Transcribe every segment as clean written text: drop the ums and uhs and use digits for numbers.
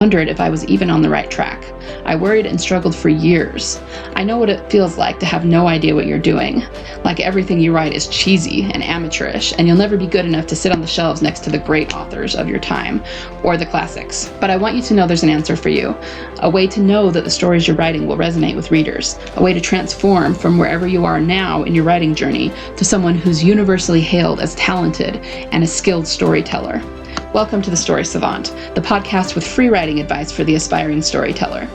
wondered if I was even on the right track. I worried and struggled for years. I know what it feels like to have no idea what you're doing. Like everything you write is cheesy and amateurish, and you'll never be good enough to sit on the shelves next to the great authors of your time, or the classics. But I want you to know there's an answer for you. A way to know that the stories you're writing will resonate with readers. A way to transform from wherever you are now in your writing journey to someone who's universally hailed as talented and a skilled storyteller. Welcome to The Story Savant, the podcast with free writing advice for the aspiring storyteller.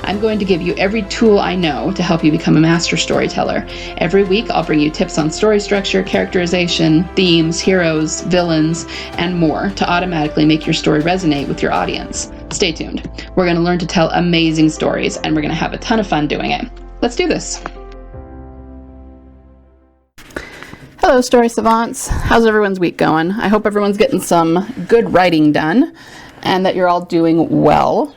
I'm going to give you every tool I know to help you become a master storyteller. Every week, I'll bring you tips on story structure, characterization, themes, heroes, villains, and more to automatically make your story resonate with your audience. Stay tuned. We're going to learn to tell amazing stories, and we're going to have a ton of fun doing it. Let's do this. Hello, Story Savants. How's everyone's week going? I hope everyone's getting some good writing done and that you're all doing well.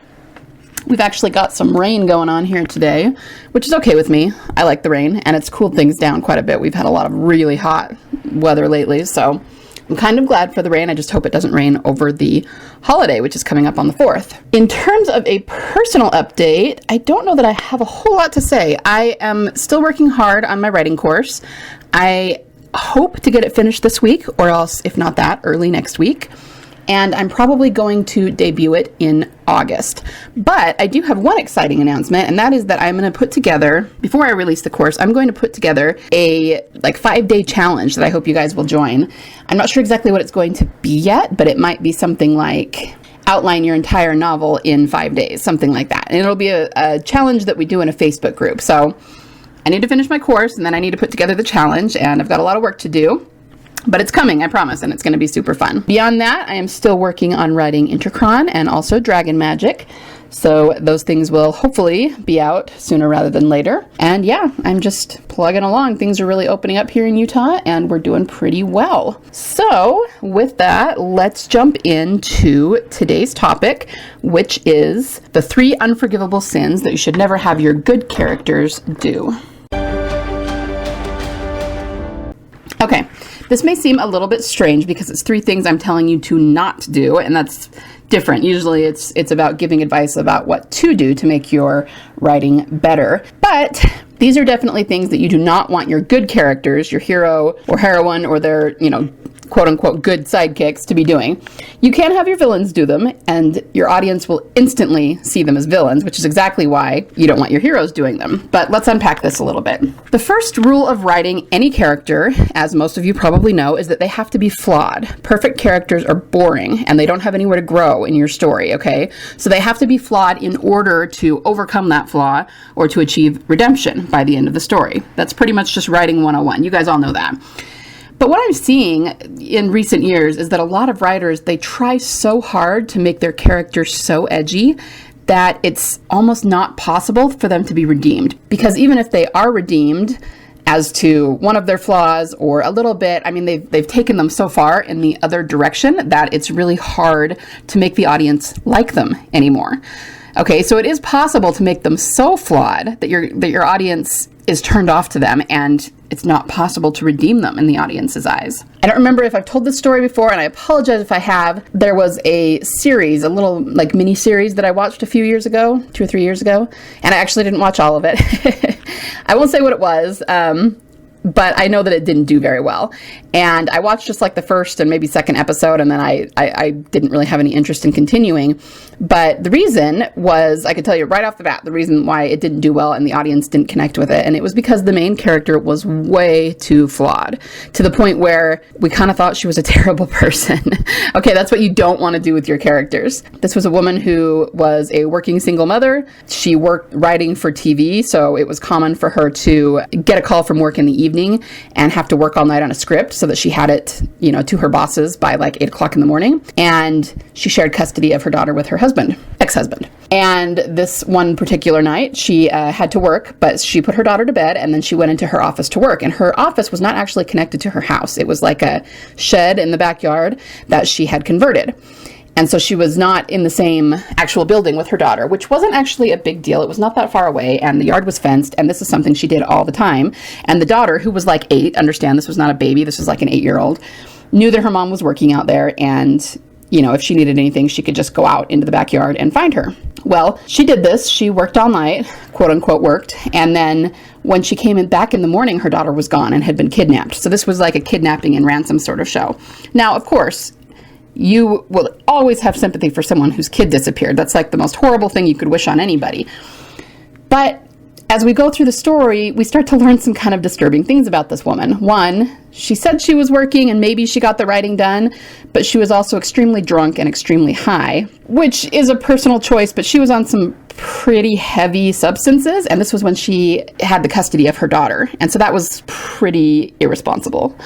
We've actually got some rain going on here today, which is okay with me. I like the rain, and it's cooled things down quite a bit. We've had a lot of really hot weather lately, so I'm kind of glad for the rain. I just hope it doesn't rain over the holiday, which is coming up on the 4th. In terms of a personal update, I don't know that I have a whole lot to say. I am still working hard on my writing course. I hope to get it finished this week, or else, if not that, early next week. And I'm probably going to debut it in August. But I do have one exciting announcement, and that is that I'm going to put together, before I release the course, I'm going to put together a 5-day challenge that I hope you guys will join. I'm not sure exactly what it's going to be yet, but it might be something like outline your entire novel in 5 days, something like that. And it'll be a challenge that we do in a Facebook group. So I need to finish my course, and then I need to put together the challenge, and I've got a lot of work to do, but it's coming, I promise, and it's going to be super fun. Beyond that, I am still working on writing Intercron and also Dragon Magic, so those things will hopefully be out sooner rather than later. And yeah, I'm just plugging along. Things are really opening up here in Utah, and we're doing pretty well. So with that, let's jump into today's topic, which is the 3 unforgivable sins that you should never have your good characters do. Okay, this may seem a little bit strange because it's 3 things I'm telling you to not do, and that's different. Usually it's about giving advice about what to do to make your writing better. But these are definitely things that you do not want your good characters, your hero or heroine or their, quote unquote good sidekicks to be doing. You can have your villains do them, and your audience will instantly see them as villains, which is exactly why you don't want your heroes doing them. But let's unpack this a little bit. The first rule of writing any character, as most of you probably know, is that they have to be flawed. Perfect characters are boring, and they don't have anywhere to grow in your story, okay? So they have to be flawed in order to overcome that flaw or to achieve redemption by the end of the story. That's pretty much just writing 101. You guys all know that. But what I'm seeing in recent years is that a lot of writers, they try so hard to make their characters so edgy that it's almost not possible for them to be redeemed. Because even if they are redeemed as to one of their flaws or a little bit, they've taken them so far in the other direction that it's really hard to make the audience like them anymore. Okay, so it is possible to make them so flawed that your audience is turned off to them, and it's not possible to redeem them in the audience's eyes. I don't remember if I've told this story before, and I apologize if I have. There was a series, a little mini series that I watched a few years ago, 2 or 3 years ago, and I actually didn't watch all of it. I won't say what it was, but I know that it didn't do very well. And I watched just the first and maybe second episode, and then I didn't really have any interest in continuing. But the reason was, I could tell you right off the bat, the reason why it didn't do well and the audience didn't connect with it. And it was because the main character was way too flawed, to the point where we kind of thought she was a terrible person. Okay, that's what you don't want to do with your characters. This was a woman who was a working single mother. She worked writing for TV, so it was common for her to get a call from work in the evening and have to work all night on a script so that she had it, to her bosses by 8 o'clock in the morning. And she shared custody of her daughter with her ex-husband. And this one particular night, she had to work, but she put her daughter to bed, and then she went into her office to work. And her office was not actually connected to her house. It was like a shed in the backyard that she had converted. And so she was not in the same actual building with her daughter, which wasn't actually a big deal. It was not that far away, and the yard was fenced, and this is something she did all the time. And the daughter, who was 8, understand this was not a baby, this was an 8-year-old, knew that her mom was working out there, and if she needed anything, she could just go out into the backyard and find her. Well, she did this. She worked all night, quote unquote worked. And then when she came back in the morning, her daughter was gone and had been kidnapped. So this was like a kidnapping and ransom sort of show. Now, of course, you will always have sympathy for someone whose kid disappeared. That's like the most horrible thing you could wish on anybody. But as we go through the story, we start to learn some kind of disturbing things about this woman. One, she said she was working and maybe she got the writing done, but she was also extremely drunk and extremely high, which is a personal choice, but she was on some pretty heavy substances, and this was when she had the custody of her daughter. And so that was pretty irresponsible.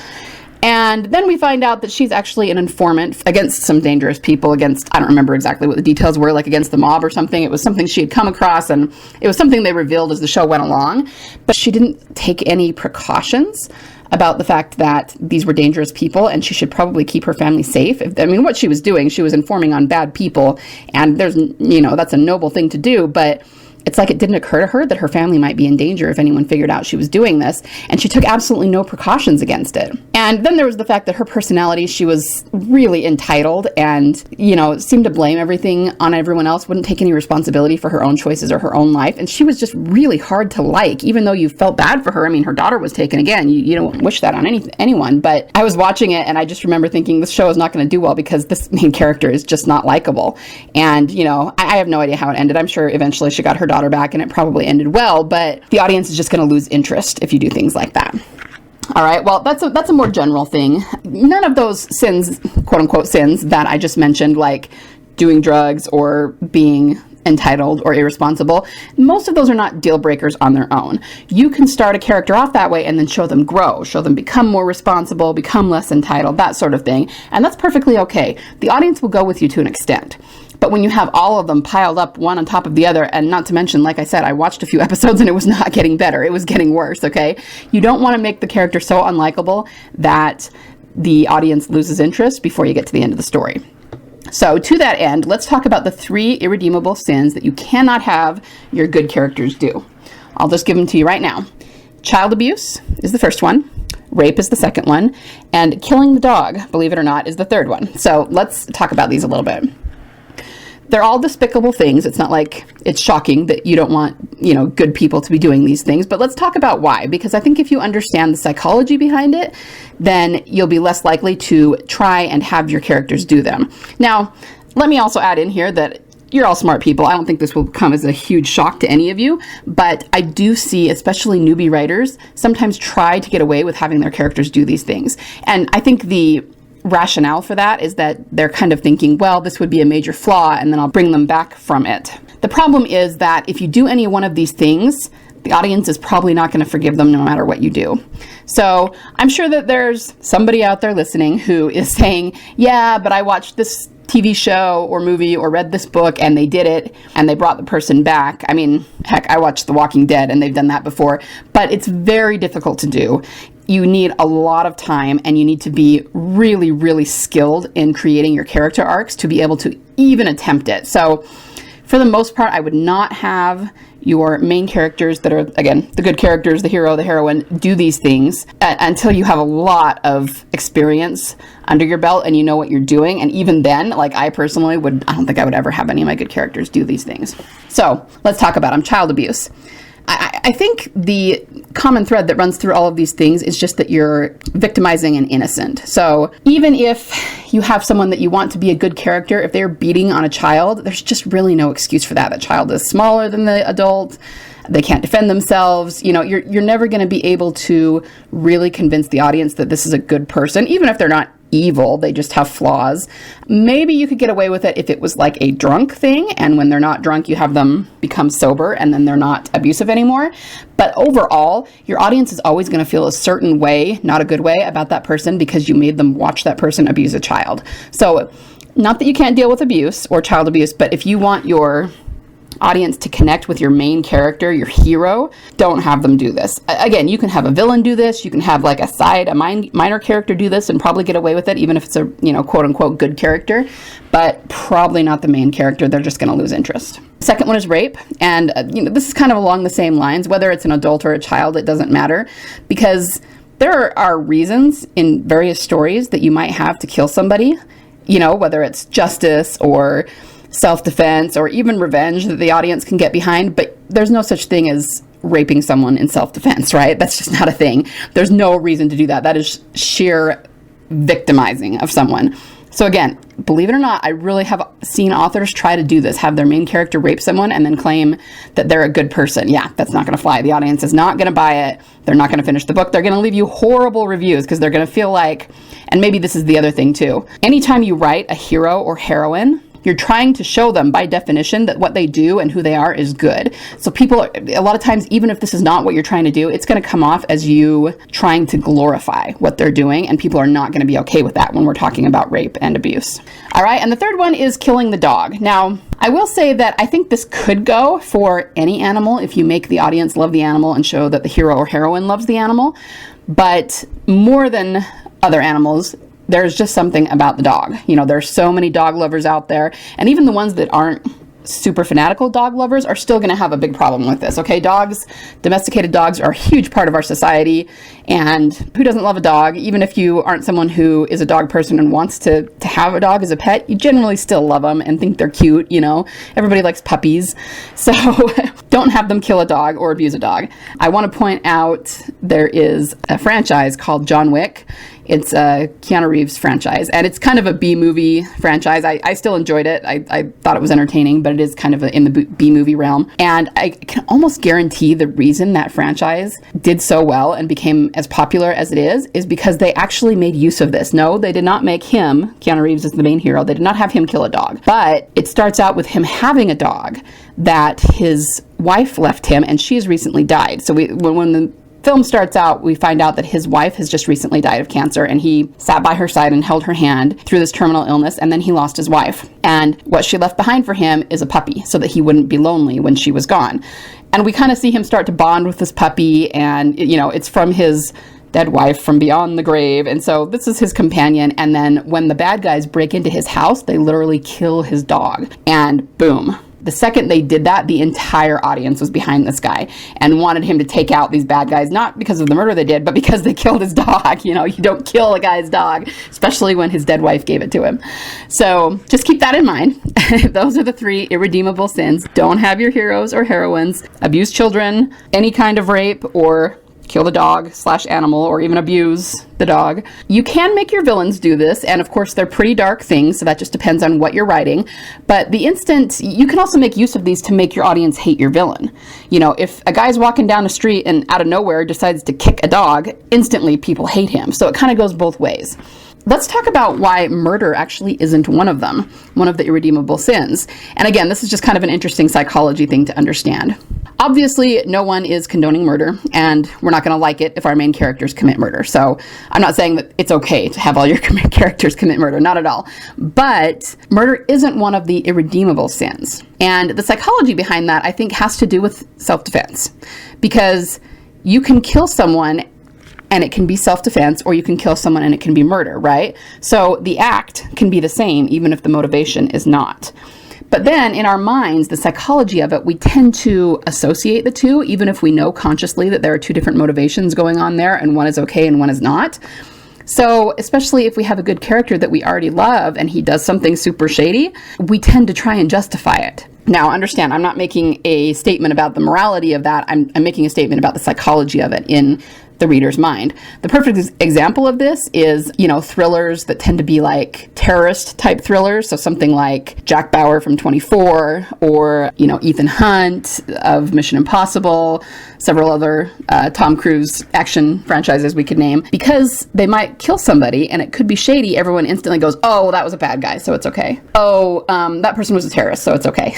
And then we find out that she's actually an informant against some dangerous people, against, I don't remember exactly what the details were, like against the mob or something. It was something she had come across, and it was something they revealed as the show went along. But she didn't take any precautions about the fact that these were dangerous people, and she should probably keep her family safe. What she was doing, she was informing on bad people, and there's, that's a noble thing to do, but it's like it didn't occur to her that her family might be in danger if anyone figured out she was doing this, and she took absolutely no precautions against it. And then there was the fact that her personality, she was really entitled and, seemed to blame everything on everyone else, wouldn't take any responsibility for her own choices or her own life, and she was just really hard to like, even though you felt bad for her. Her daughter was taken again. You don't wish that on anyone, but I was watching it, and I just remember thinking, this show is not going to do well because this main character is just not likable. And, I have no idea how it ended. I'm sure eventually she got her daughter back and it probably ended well, but the audience is just going to lose interest if you do things like that. All right, well, that's a more general thing. None of those sins, quote unquote sins, that I just mentioned, like doing drugs or being entitled or irresponsible, most of those are not deal breakers on their own. You can start a character off that way and then show them grow, show them become more responsible, become less entitled, that sort of thing. And that's perfectly okay. The audience will go with you to an extent. But when you have all of them piled up one on top of the other, and not to mention, like I said, I watched a few episodes and it was not getting better. It was getting worse, okay? You don't want to make the character so unlikable that the audience loses interest before you get to the end of the story. So to that end, let's talk about the 3 irredeemable sins that you cannot have your good characters do. I'll just give them to you right now. Child abuse is the first one. Rape is the second one. And killing the dog, believe it or not, is the third one. So let's talk about these a little bit. They're all despicable things. It's not like it's shocking that you don't want, good people to be doing these things. But let's talk about why. Because I think if you understand the psychology behind it, then you'll be less likely to try and have your characters do them. Now, let me also add in here that you're all smart people. I don't think this will come as a huge shock to any of you. But I do see, especially newbie writers, sometimes try to get away with having their characters do these things. And I think the rationale for that is that they're kind of thinking, well, this would be a major flaw, and then I'll bring them back from it. The problem is that if you do any one of these things, the audience is probably not going to forgive them no matter what you do. So I'm sure that there's somebody out there listening who is saying, yeah, but I watched this TV show or movie or read this book and they did it and they brought the person back. Heck, I watched The Walking Dead and they've done that before, but it's very difficult to do. You need a lot of time and you need to be really, really skilled in creating your character arcs to be able to even attempt it. So for the most part, I would not have your main characters that are, again, the good characters, the hero, the heroine, do these things until you have a lot of experience under your belt and you know what you're doing. And even then, like I personally I don't think I would ever have any of my good characters do these things. So let's talk about them. Child abuse. I think the common thread that runs through all of these things is just that you're victimizing an innocent. So even if you have someone that you want to be a good character, if they're beating on a child, there's just really no excuse for that. The child is smaller than the adult. They can't defend themselves. You're never going to be able to really convince the audience that this is a good person, even if they're not evil, they just have flaws. Maybe you could get away with it if it was like a drunk thing, and when they're not drunk, you have them become sober, and then they're not abusive anymore. But overall, your audience is always going to feel a certain way, not a good way, about that person because you made them watch that person abuse a child. So, not that you can't deal with abuse or child abuse, but if you want your audience to connect with your main character, your hero, don't have them do this. Again, you can have a villain do this. You can have like a minor character do this and probably get away with it, even if it's a, quote unquote good character, but probably not the main character. They're just going to lose interest. Second one is rape. And, this is kind of along the same lines, whether it's an adult or a child, it doesn't matter, because there are reasons in various stories that you might have to kill somebody. whether it's justice or self-defense or even revenge that the audience can get behind. But there's no such thing as raping someone in self-defense, right? That's just not a thing. There's no reason to do that. That is sheer victimizing of someone. So again, believe it or not, I really have seen authors try to do this, have their main character rape someone and then claim that they're a good person. Yeah, that's not going to fly. The audience is not going to buy it. They're not going to finish the book. They're going to leave you horrible reviews because they're going to feel like, and maybe this is the other thing too, anytime you write a hero or heroine, you're trying to show them by definition that what they do and who they are is good. So people, a lot of times, even if this is not what you're trying to do, it's going to come off as you trying to glorify what they're doing, and people are not going to be okay with that when we're talking about rape and abuse. All right, and the third one is killing the dog. Now, I will say that I think this could go for any animal if you make the audience love the animal and show that the hero or heroine loves the animal. But more than other animals, there's just something about the dog. There's so many dog lovers out there, and even the ones that aren't super fanatical dog lovers are still going to have a big problem with this. Okay, domesticated dogs are a huge part of our society, and who doesn't love a dog? Even if you aren't someone who is a dog person and wants to have a dog as a pet, you generally still love them and think they're cute. Everybody likes puppies, so don't have them kill a dog or abuse a dog. I want to point out there is a franchise called John Wick. It's a Keanu Reeves franchise, and it's kind of a B-movie franchise. I still enjoyed it. I thought it was entertaining, but it is kind of in the B-movie realm. And I can almost guarantee the reason that franchise did so well and became as popular as it is because they actually made use of this. No, they did not make him, Keanu Reeves is the main hero, they did not have him kill a dog. But it starts out with him having a dog that his wife left him, and she has recently died. So when the film starts out, we find out that his wife has just recently died of cancer, and he sat by her side and held her hand through this terminal illness, and then he lost his wife. And what she left behind for him is a puppy so that he wouldn't be lonely when she was gone. And we kind of see him start to bond with this puppy, and it's from his dead wife from beyond the grave, and so this is his companion. And then when the bad guys break into his house, they literally kill his dog, and boom. The second they did that, the entire audience was behind this guy and wanted him to take out these bad guys, not because of the murder they did, but because they killed his dog. You don't kill a guy's dog, especially when his dead wife gave it to him. So just keep that in mind. Those are the 3 irredeemable sins. Don't have your heroes or heroines abuse children, any kind of rape, or kill the dog / animal, or even abuse the dog. You can make your villains do this, and of course they're pretty dark things, so that just depends on what you're writing. But you can also make use of these to make your audience hate your villain. If a guy's walking down the street and out of nowhere decides to kick a dog, instantly people hate him. So it kind of goes both ways. Let's talk about why murder actually isn't one of them, one of the irredeemable sins. And again, this is just kind of an interesting psychology thing to understand. Obviously, no one is condoning murder, and we're not going to like it if our main characters commit murder. So I'm not saying that it's okay to have all your characters commit murder, not at all. But murder isn't one of the irredeemable sins. And the psychology behind that, I think, has to do with self-defense. Because you can kill someone and it can be self-defense, or you can kill someone and it can be murder, right? So the act can be the same, even if the motivation is not. But then in our minds, the psychology of it, we tend to associate the two, even if we know consciously that there are 2 different motivations going on there, and one is okay and one is not. So especially if we have a good character that we already love and he does something super shady, we tend to try and justify it. Now, understand, I'm not making a statement about the morality of that. I'm making a statement about the psychology of it in the reader's mind. The perfect example of this is, thrillers that tend to be like terrorist type thrillers. So something like Jack Bauer from 24, or, Ethan Hunt of Mission Impossible, several other Tom Cruise action franchises we could name. Because they might kill somebody and it could be shady, everyone instantly goes, oh, well, that was a bad guy, so it's okay. Oh, that person was a terrorist, so it's okay.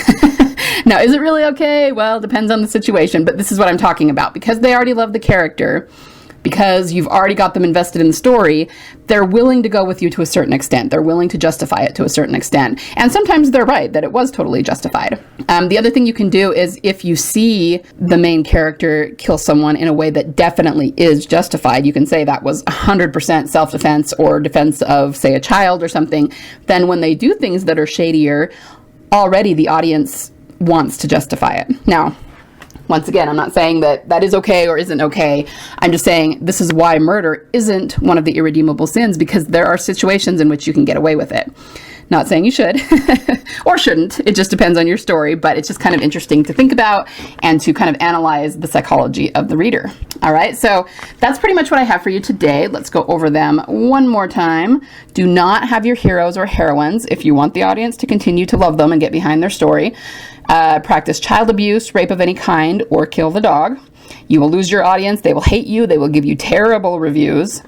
Now, is it really okay? Well, depends on the situation, but this is what I'm talking about. Because they already love the character, because you've already got them invested in the story, they're willing to go with you to a certain extent. They're willing to justify it to a certain extent. And sometimes they're right, that it was totally justified. The other thing you can do is, if you see the main character kill someone in a way that definitely is justified, you can say that was 100% self-defense or defense of, say, a child or something. Then when they do things that are shadier, already the audience wants to justify it. Now, Once again, I'm not saying that that is okay or isn't okay. I'm just saying this is why murder isn't one of the irredeemable sins, because there are situations in which you can get away with it. Not saying you should or shouldn't. It just depends on your story, but it's just kind of interesting to think about and to kind of analyze the psychology of the reader. All right, so that's pretty much what I have for you today. Let's go over them one more time. Do not have your heroes or heroines, if you want the audience to continue to love them and get behind their story, practice child abuse, rape of any kind, or kill the dog. You will lose your audience. They will hate you. They will give you terrible reviews.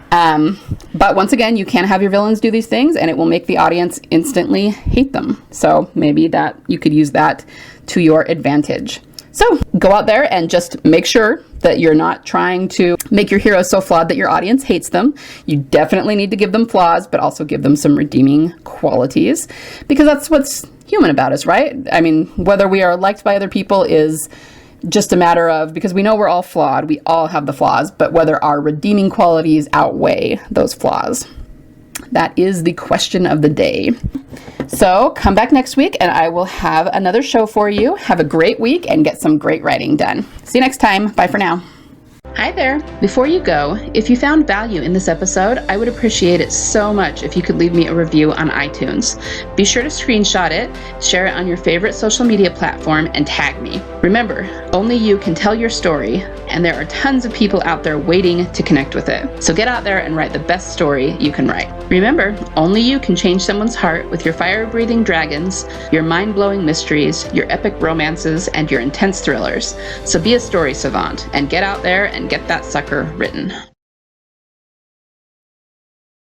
But once again, you can have your villains do these things and it will make the audience instantly hate them. So maybe that you could use that to your advantage. So go out there and just make sure that you're not trying to make your heroes so flawed that your audience hates them. You definitely need to give them flaws, but also give them some redeeming qualities, because that's what's human about us, right? I mean, whether we are liked by other people is just a matter of, because we know we're all flawed, we all have the flaws, but whether our redeeming qualities outweigh those flaws. That is the question of the day. So come back next week and I will have another show for you. Have a great week and get some great writing done. See you next time. Bye for now. Hi there. Before you go, if you found value in this episode, I would appreciate it so much if you could leave me a review on iTunes. Be sure to screenshot it, share it on your favorite social media platform, and tag me. Remember, only you can tell your story, and there are tons of people out there waiting to connect with it. So get out there and write the best story you can write. Remember, only you can change someone's heart with your fire-breathing dragons, your mind-blowing mysteries, your epic romances, and your intense thrillers. So be a story savant and get out there and get that sucker written.